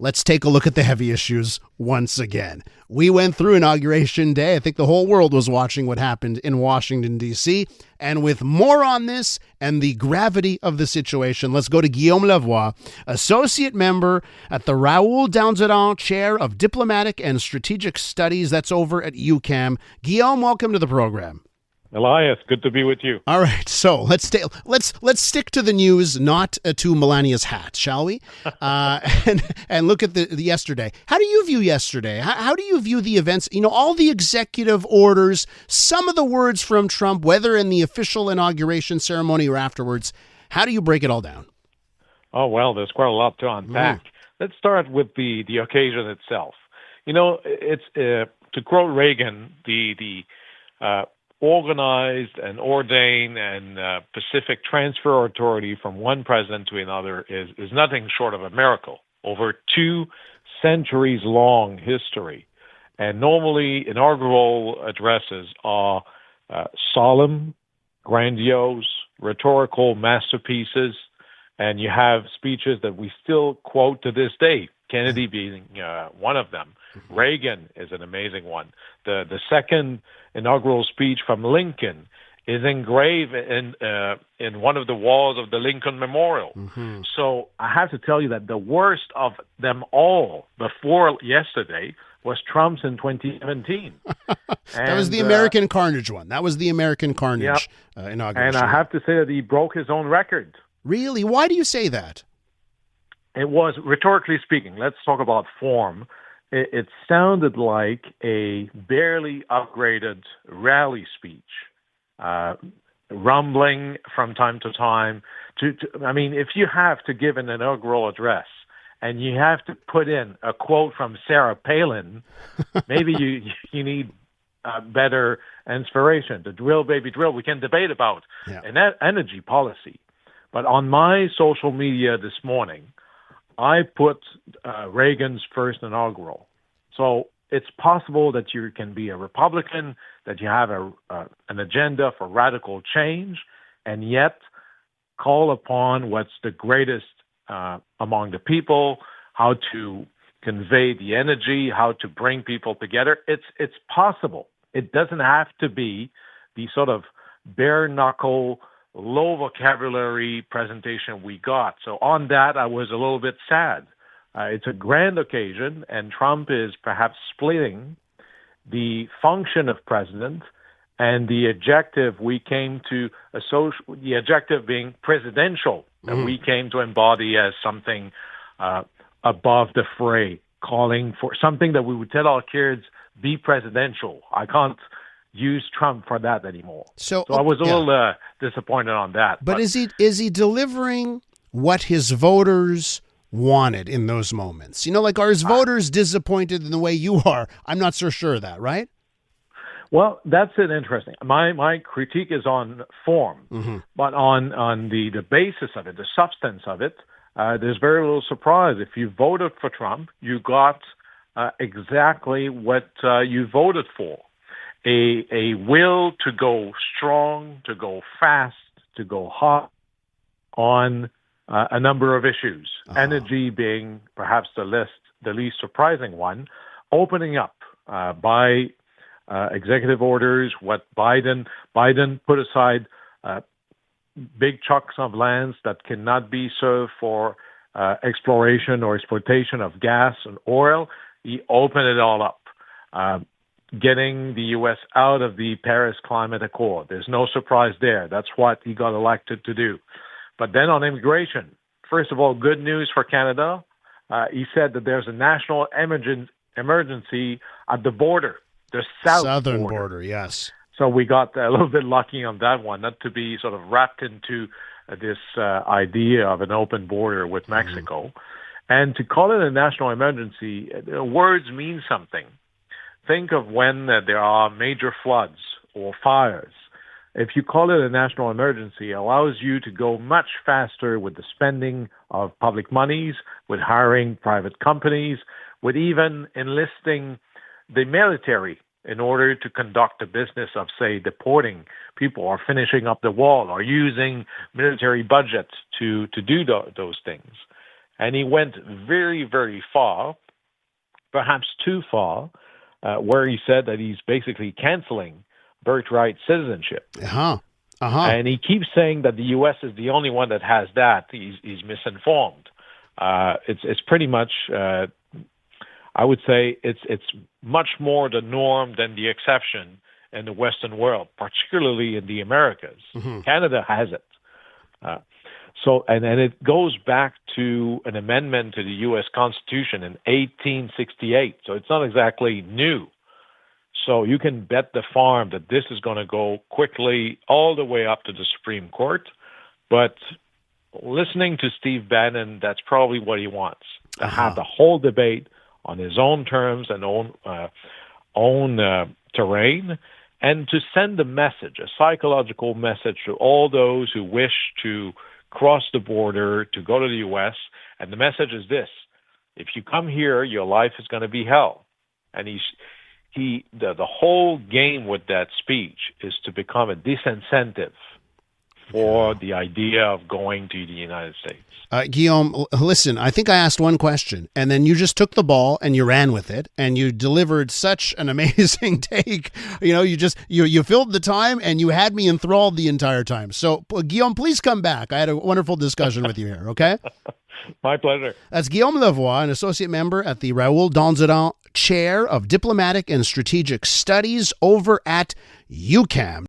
let's take a look at the heavy issues once again. We went through Inauguration Day. I think the whole world was watching what happened in Washington, D.C. And with more on this and the gravity of the situation, let's go to Guillaume Lavoie, associate member at the Raoul-Dandurand Chair of Diplomatic and Strategic Studies. That's over at UQAM. Guillaume, welcome to the program. Elias, good to be with you. All right, so let's stick to the news, not to Melania's hat, shall we? And look at the yesterday. How do you view yesterday? How do you view the events? You know, all the executive orders, some of the words from Trump, whether in the official inauguration ceremony or afterwards. How do you break it all down? Oh well, there's quite a lot to unpack. Let's start with the occasion itself. You know, it's to quote Reagan, the organized and ordained and Pacific transfer authority from one president to another is nothing short of a miracle. Over 2 centuries long history. And normally inaugural addresses are solemn, grandiose, rhetorical masterpieces, and you have speeches that we still quote to this day, Kennedy being one of them. Reagan is an amazing one. The second inaugural speech from Lincoln is engraved in one of the walls of the Lincoln Memorial. Mm-hmm. So I have to tell you that the worst of them all before yesterday was Trump's in 2017. That was the American Carnage one. That was the American Carnage inauguration. And I have to say that he broke his own record. Really? Why do you say that? It was, rhetorically speaking, let's talk about form. It sounded like a barely upgraded rally speech, rumbling from time to time. I mean, if you have to give an inaugural address and you have to put in a quote from Sarah Palin, maybe you need better inspiration. The drill, baby, drill. We can debate about an energy policy. But on my social media this morning, I put Reagan's first inaugural. So it's possible that you can be a Republican, that you have an agenda for radical change, and yet call upon what's the greatest among the people, how to convey the energy, how to bring people together. It's possible. It doesn't have to be the sort of bare-knuckle, low vocabulary presentation we got. So on that, I was a little bit sad. It's a grand occasion, and Trump is perhaps splitting the function of president and the adjective we came to associate, the adjective being presidential, that we came to embody as something above the fray, calling for something that we would tell our kids, be presidential. I can't use Trump for that anymore. So I was a little disappointed on that. But is he delivering what his voters wanted in those moments? You know, like, are his voters disappointed in the way you are? I'm not so sure of that, right? Well, that's an interesting. My critique is on form, but on the basis of it, the substance of it, there's very little surprise. If you voted for Trump, you got exactly what you voted for. A will to go strong, to go fast, to go hot on a number of issues. Energy being perhaps the least surprising one. Opening up by executive orders, what Biden put aside big chunks of lands that cannot be served for exploration or exploitation of gas and oil. He opened it all up. Getting the U.S. out of the Paris Climate Accord. There's no surprise there. That's what he got elected to do. But then on immigration, first of all, good news for Canada. He said that there's a national emergency at the border, the southern border. Yes. So we got a little bit lucky on that one, not to be sort of wrapped into this idea of an open border with Mexico. And to call it a national emergency, words mean something. Think of when there are major floods or fires. If you call it a national emergency, it allows you to go much faster with the spending of public monies, with hiring private companies, with even enlisting the military in order to conduct the business of, say, deporting people or finishing up the wall or using military budgets to do those things. And he went very, very far, perhaps too far, where he said that he's basically canceling birthright citizenship. And he keeps saying that the U.S. is the only one that has that. He's misinformed. It's pretty much, I would say, it's much more the norm than the exception in the Western world, particularly in the Americas. Canada has it. And it goes back to an amendment to the U.S. Constitution in 1868. So it's not exactly new. So you can bet the farm that this is going to go quickly all the way up to the Supreme Court. But listening to Steve Bannon, that's probably what he wants, to have the whole debate on his own terms and own terrain, and to send a message, a psychological message to all those who wish to cross the border to go to the U.S. And the message is this: if you come here, your life is going to be hell. And the whole game with that speech is to become a disincentive for the idea of going to the United States. Guillaume, listen, I think I asked one question, and then you just took the ball and you ran with it, and you delivered such an amazing take. You filled the time, and you had me enthralled the entire time. So, Guillaume, please come back. I had a wonderful discussion with you here, okay? My pleasure. That's Guillaume Lavoie, an associate member at the Raoul-Dandurand Chair of Diplomatic and Strategic Studies over at UQAM.